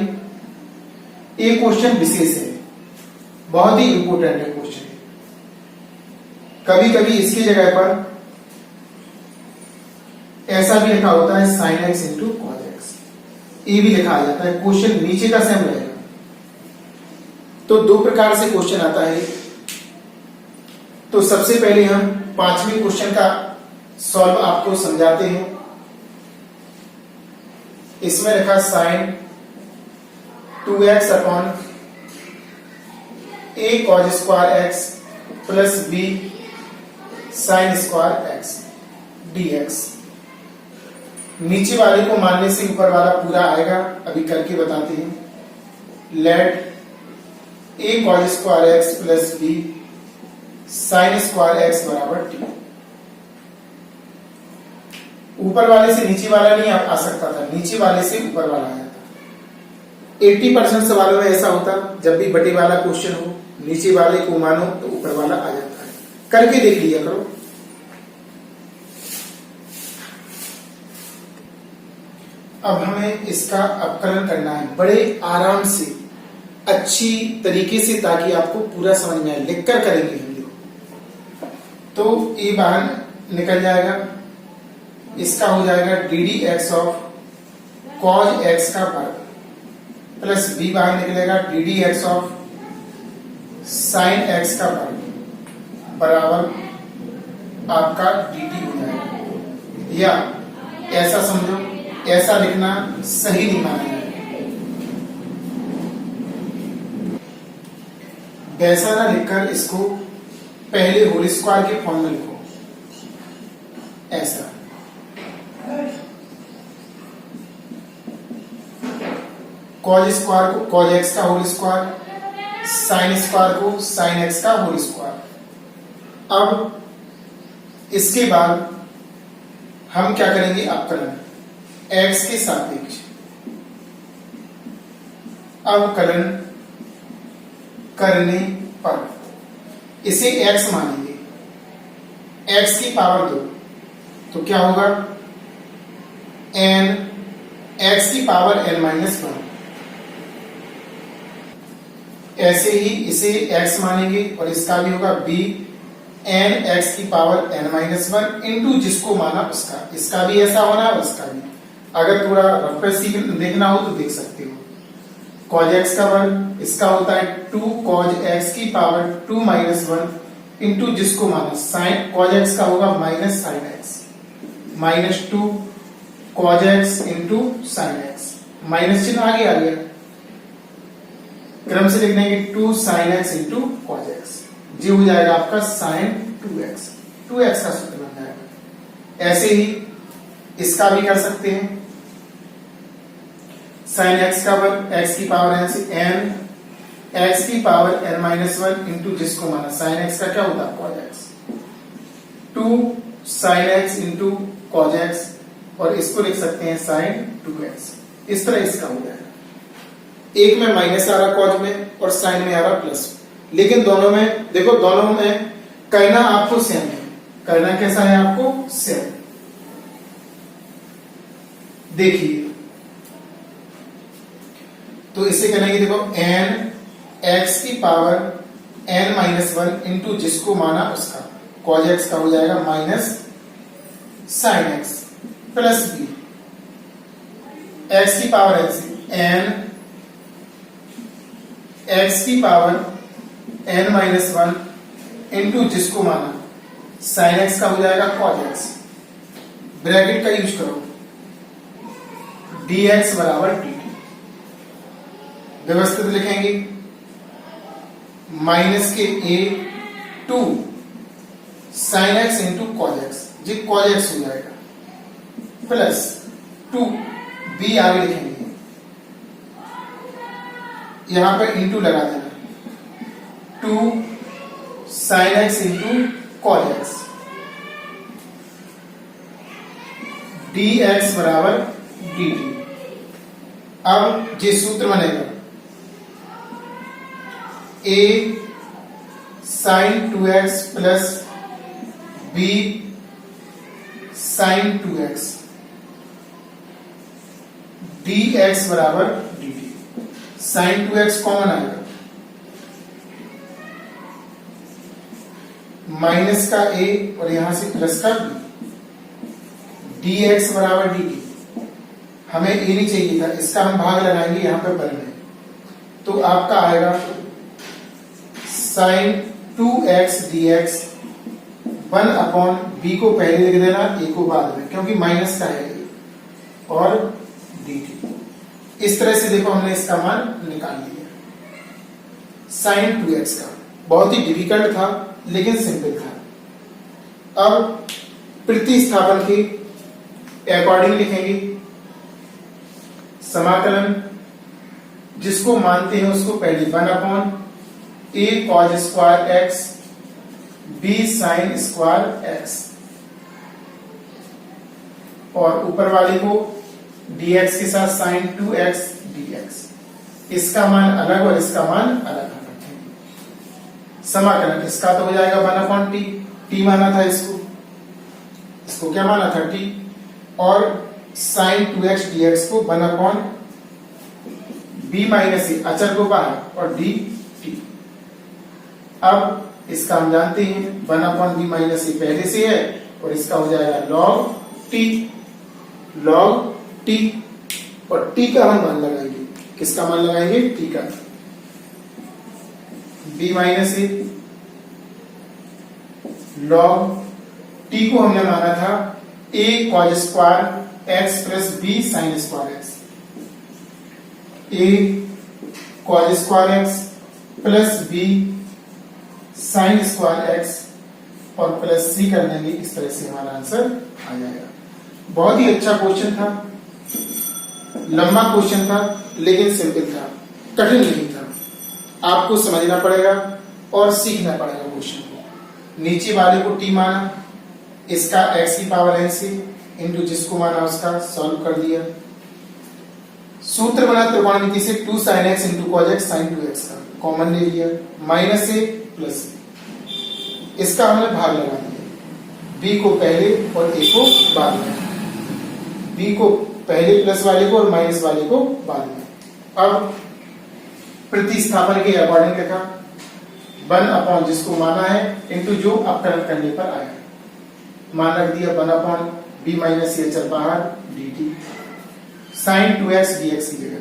[SPEAKER 1] एक क्वेश्चन विशेष है, बहुत ही इंपोर्टेंट है क्वेश्चन। कभी कभी इसकी जगह पर ऐसा भी लिखा होता है sine x into cos x, ये भी लिखा आ जाता है, क्वेश्चन नीचे का सेम रहेगा। तो दो प्रकार से क्वेश्चन आता है। तो सबसे पहले हम 5वें क्वेश्चन का सॉल्व आपको समझाते हैं। इसमें लिखा sine 2x upon a cos square x plus b sine square x dx। नीचे वाले को मानने से ऊपर वाला पूरा आएगा, अभी करके बताते हैं। Let a cos square x plus b sine square x बराबर t। ऊपर वाले से नीचे वाला नहीं आ सकता था, नीचे वाले से ऊपर वाला आया था। 80% सवालों में ऐसा होता, जब भी बटे वाला क्वेश्चन हो, नीचे वाले को मानो तो ऊपर वाला आ जाता है। करके देख लिया करो। अब हमें इसका अपकलन करना है बड़े आराम से, अच्छी तरीके से, ताकि आपको पूरा समझ में आए। लिखकर करेंगे हम लोग। तो ये बाहर निकल जाएगा, इसका हो जाएगा D D x of cos x का वर्ग प्लस बी बाहर निकलेगा D D x of sine x का वर्ग बराबर आपका डी टी हो जाएगा। या ऐसा समझो, ऐसा लिखना सही नहीं माना जाएगा। वैसा ना लिखकर इसको पहले होल स्क्वायर के फॉर्म में लिखो, ऐसा। कॉज स्क्वायर को कॉज एक्स का होल स्क्वायर, साइन स्क्वायर को साइन एक्स का होल स्क्वायर। अब इसके बाद हम क्या करेंगे? अपकलन x के सापेक्ष अवकलन करने पर इसे x मानेंगे, x की पावर 2, तो क्या होगा? n, x की पावर n माइनस 1। ऐसे ही इसे x मानेंगे और इसका भी होगा b n x की पावर n माइनस 1 इंटू जिसको माना उसका। इसका भी ऐसा होना है और इसका भी। अगर पूरा रफ सीख देखना हो तो देख सकते हो। cos x का वर्ग, इसका होता है 2 cos x की पावर 2 माइनस 1 इंटू जिसको माना साइन cos x का होगा minus sine x minus 2 cos x into sine x minus चिन्ह आगे आ गया, क्रम से लिख देंगे 2 sin x into cos x, जी हो जाएगा आपका sin 2x, 2x का सूत्र बन जाएगा। ऐसे ही इसका भी कर सकते हैं, sin x का वर्ग x की पावर n से n, x की पावर n माइनस 1 इंटू जिसको माना sin x का क्या होता है cos x, 2 sin x into cos x, और इसको लिख सकते हैं sin 2x। इस तरह इसका हो जाएगा, एक में माइनस आ रहा cos में और sin में आ रहा प्लस, लेकिन दोनों में देखो, दोनों में करना आपको सेम है। करना कैसा है आपको सेम, देखिए तो इसे करेंगे, देखो n x की पावर n माइनस 1 इंटू जिसको माना उसका cos x का हो जाएगा minus sin x plus b, x की पावर n x की पावर n माइनस 1 इंटू जिसको माना sin x का हो जाएगा cos x, ब्रैकेट का यूज करो, dx बराबर dt, व्यवस्थित लिखेंगे, माइनस के a 2 sin x into cos x, जी cos x हो जाएगा, प्लस 2 b आगे लिखेंगे, यहां पर इंटू लगा देना, 2 sin x into cos x, dx बराबर dt। अब ये सूत्र बनेगा a sin 2x plus b sin 2x, dx बराबर dt, sin 2x कॉमन आएगा, माइनस का a और यहां से प्लस का b, dx बराबर dt, हमें a नहीं चाहिए था, इसका हम भाग लगाएंगे यहां पर बन में, तो आपका आएगा sin 2x dx 1 upon b को पहले लिख देना, a को बाद में, क्योंकि माइनस का है और dt। इस तरह से देखो हमने इसका मान निकाल लिया sin 2x का, बहुत ही डिफिकल्ट था लेकिन सिंपल था। अब प्रतिस्थापन के अकॉर्डिंग लिखेंगे, समाकलन जिसको मानते हैं उसको पहले 1 upon a cos square x b sin square x, और ऊपर वाले को dx के साथ sin 2x dx, इसका मान अलग और इसका मान अलग रखेंगे। समाकलन इसका तो हो जाएगा 1 अपॉन t, t माना था इसको क्या माना था t, और sin 2x dx को 1 अपॉन b माइनस a, अचर को बाहर, और dt। अब इसका हम जानते हैं 1 अपॉन b माइनस a पहले से है, और इसका हो जाएगा log t, और t का हम मान लगाएंगे, किसका मान लगाएंगे t का, b minus a, log t को हमने माना था a cos square x plus b sin square x, a cos square x plus b sin square x, और प्लस c कर देंगे, इस तरह से हमारा आंसर आ जाएगा। बहुत ही अच्छा क्वेश्चन था, लंबा क्वेश्चन था लेकिन सिंपल था, कठिन नहीं था। आपको समझना पड़ेगा और सीखना पड़ेगा क्वेश्चन को। नीचे वाले को t माना, इसका x की पावर n से इंटू जिसको माना उसका सॉल्व कर दिया। सूत्र बना त्रिकोणमिति से 2 sin x into cos x sin 2x का कॉमन ले लिया, माइनस a प्लस b, इसका हमने भाग लगा दिया, b को पहले और a को बाद में, b को पहले प्लस वाले को और माइनस वाले को बाद में। अब प्रतिस्थापन के अकॉर्डिंग लिखा, 1 अपॉन जिसको माना है इंटू जो अपकरण करने पर आया, मान रख दिया 1 अपॉन b माइनस a चल बाहर dt, sin 2x dx की जगह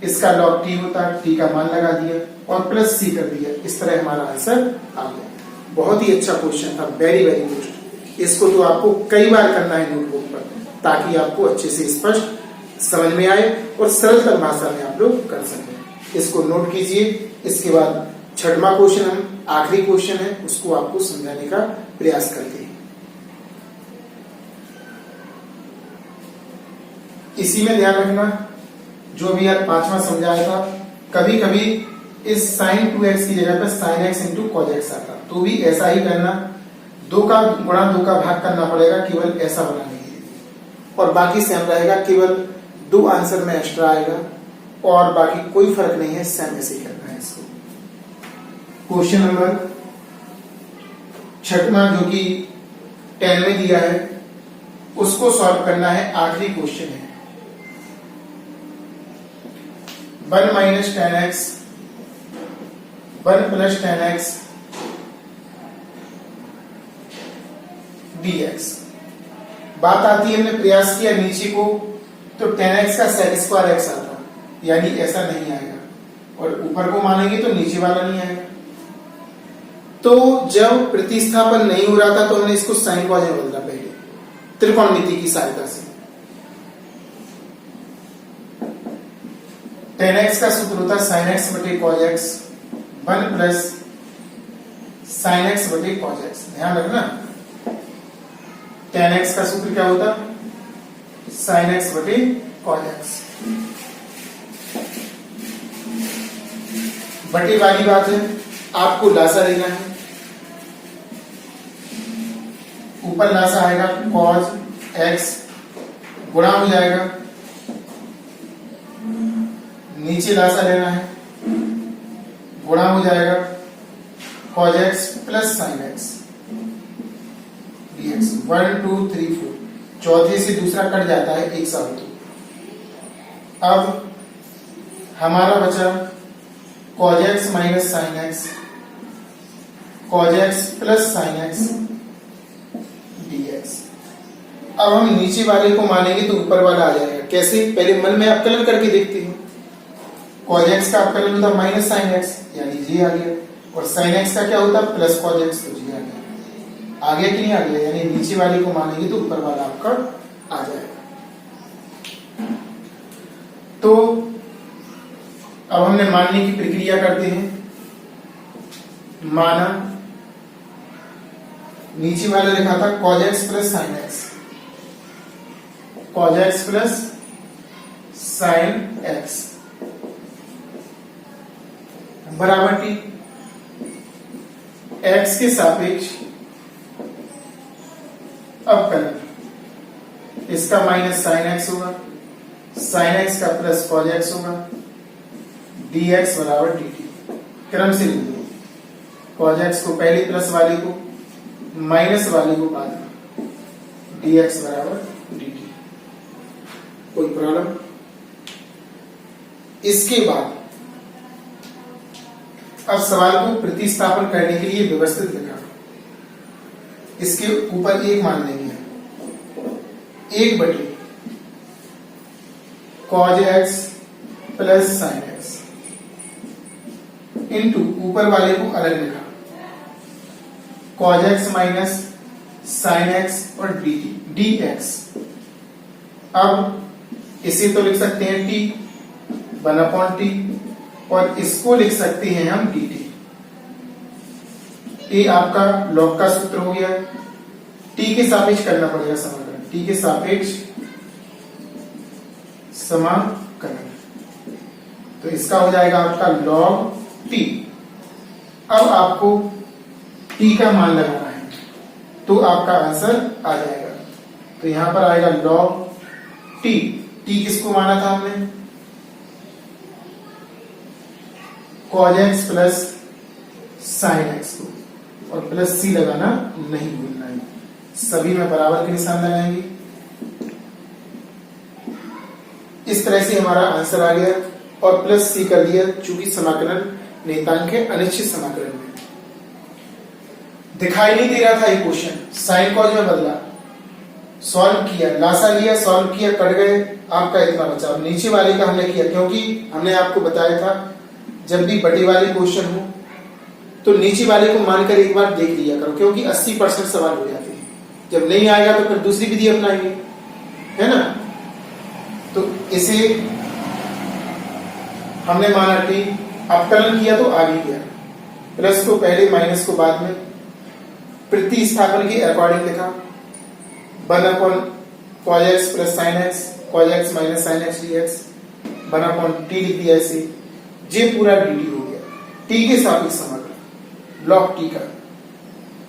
[SPEAKER 1] इसका log t होता है, t का मान लगा दिया और प्लस c कर दिया, इस तरह हमारा आंसर आ गया। बहुत ही अच्छा क्वेश्चन था, वेरी वेरी गुड। इसको तो आपको कई बार करना है नोटबुक पर, ताकि आपको अच्छे से स्पष्ट समझ में आए और सरलतम भाषा में आप लोग कर सकें। इसको नोट कीजिए। इसके बाद छठवां क्वेश्चन, हम आखिरी क्वेश्चन है, उसको आपको समझाने का प्रयास करते हैं। इसी में ध्यान रखना, जो भी आप पांचवा समझाया था, कभी कभी इस sin 2x की जगह पर sin x into cos x आता, तो भी ऐसा ही करना, 2 का गुणा 2 का भाग करना पड़ेगा केवल ऐसा बनाने के लिए, और बाकी सेम रहेगा, केवल 2 आंसर में एक्स्ट्रा आएगा और बाकी कोई फर्क नहीं है, सेम ऐसे ही करना है इसको। क्वेश्चन नंबर छठवां जो कि 10 में दिया है, उसको सॉल्व करना है। आखिरी क्वेश्चन है 1 minus 10x 1 plus 10x dx। बात आती है, हमने प्रयास किया नीचे को, तो 10x का sec स्क्वायर x आता, यानी ऐसा नहीं आएगा, और ऊपर को मानेंगे तो नीचे वाला नहीं आएगा। तो जब प्रतिस्थापन नहीं हो रहा था तो हमने इसको साइन कॉज में बदला, पहले त्रिकोणमिति की सहायता से। 10x का सूत्र होता है sin x बटे cos x, 1 plus sin x बटे cos x। ध्यान रखना, 10x का सूत्र क्या होता, sin x बटे cos x। बटे वाली बात है, आपको लासा लेना है। ऊपर लासा आएगा cos x, गुणा हो जाएगा, नीचे लासा लेना है, गुणा हो जाएगा cos x plus sin x dx। 1 2 3 4, चौथे से दूसरा कट जाता है, एक साथ। अब हमारा बचा cos x minus sin x, cos x plus sin x dx। अब हम नीचे वाले को मानेंगे तो ऊपर वाला आ जाएगा। कैसे, पहले मन में अवकलन करके देखते हैं। cos x का अवकलन होता माइनस sin x, यानी जी आ गया, और sin x का क्या होता प्लस cos x, तो जी आ गया। आ गया कि नहीं आ गया, यानी नीचे वाले को मानेंगे तो ऊपर वाला आपका आ जाएगा। तो अब हमने मानने की प्रक्रिया करते हैं। माना, नीचे वाला लिखा था cos x plus sin x, cos x plus sin x बराबर टी, x के सापेक्ष अवकलन, इसका माइनस sin x होगा, sin x का प्लस cos x होगा, dx बराबर dt। क्रम से लिख दो, cos x को पहले प्लस वाले को, माइनस वाले को बाद में, dx बराबर dt। कोई प्रॉब्लम? इसके बाद अब सवाल को प्रतिस्थापन करने के लिए व्यवस्थित लिखा। इसके ऊपर एक मान लेंगे, 1 बटे cos x plus sin x into ऊपर वाले को अलग लिखा, cos x minus sin x और dx। अब इसे तो लिख सकते हैं t 1/t, और इसको लिख सकते हैं हम dt। ये आपका लॉग का सूत्र हो गया। t के सापेक्ष करना पड़ेगा समाकलन, t के सापेक्ष समाकलन, तो इसका हो जाएगा आपका log t। अब आपको t का मान लगाना है, तो आपका आंसर आ जाएगा। तो यहां पर आएगा log t। t किसको माना था हमने, cos x plus sin x को, और प्लस c लगाना नहीं भूलना है। सभी में बराबर के निशान लगाएंगे। इस तरह से हमारा आंसर आ गया, और प्लस c कर दिया, चूंकि समाकलन नियतांक है अनिश्चित समाकलन में। दिखाई नहीं दे रहा था ये क्वेश्चन, साइन कॉज में बदला, सॉल्व किया, लासा लिया, सॉल्व किया, कट गए, आपका इतना बचा। अब नीचे वाले का हमने किया, क्योंकि हमने आपको बताया था जब भी बटे वाले क्वेश्चन हो तो नीचे वाले को मानकर एक बार देख लिया करो, क्योंकि 80% सवाल हो जाते हैं। जब नहीं आएगा तो फिर दूसरी विधि अपनाएंगे, है ना। तो इसे हमने माना t, अवकलन किया तो आगे गया, प्लस को पहले माइनस को बाद में, प्रतिस्थापन के अकॉर्डिंग लिखा 1/cos x plus sin x, cos x minus sin x dx 1/t लिख दिया ऐसे। ये पूरा dt हो गया, t के सापेक्ष समाकलन log t का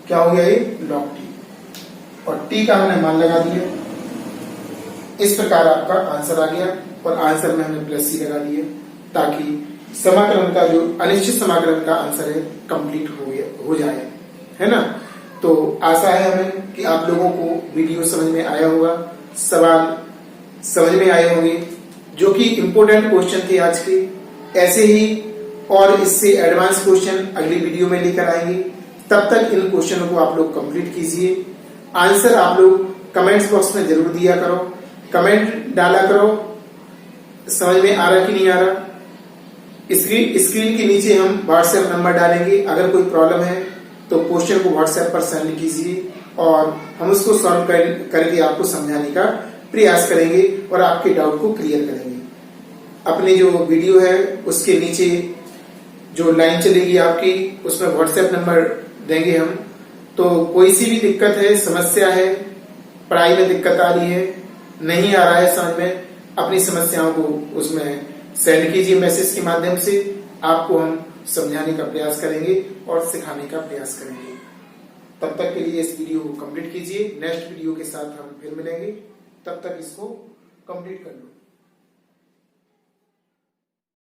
[SPEAKER 1] क्या हो गया, ये log t, और t का हमने मान लगा दिया। इस प्रकार आपका आंसर आ गया, और आंसर में हमने प्लस सी लगा दिया ताकि समाकलन का जो अनिश्चित समाकलन का आंसर है कंप्लीट हो जाए, है ना। तो आशा है हमें कि आप लोगों को वीडियो समझ में आया होगा, सवाल समझ में आए होंगे, जो कि इंपॉर्टेंट क्वेश्चन थे आज के। ऐसे ही और इससे एडवांस क्वेश्चन अगली वीडियो में लेकर आएंगे। तब तक इन क्वेश्चनों को आप लोग कंप्लीट कीजिए। आंसर आप लोग कमेंट्स बॉक्स में जरूर दिया करो, कमेंट डाला करो, समझ में आ रहा कि नहीं आ रहा। स्क्रीन के नीचे हम व्हाट्सएप नंबर डालेंगे, अगर कोई प्रॉब्लम है तो क्वेश्चन को व्हाट्सएप पर सेंड कीजिए और हम उसको सॉल्व करके आपको समझाने का प्रयास करेंगे और आपके डाउट को क्लियर करेंगे। अपनी जो वीडियो है उसके नीचे जो लाइन चलेगी आपकी, उसमें व्हाट्सएप नंबर देंगे हम। तो कोई सी भी दिक्कत है, समस्या है, पढ़ाई में दिक्कत आ रही है, नहीं आ रहा है समझ में, अपनी समस्याओं को उसमें सेंड कीजिए मैसेज के माध्यम से। आपको हम समझाने का प्रयास करेंगे और सिखाने का प्रयास करेंगे। तब तक के लिए इस वीडियो को कंप्लीट कीजिए। नेक्स्ट वीडियो के साथ हम फिर मिलेंगे, तब तक इसको कंप्लीट कर लो।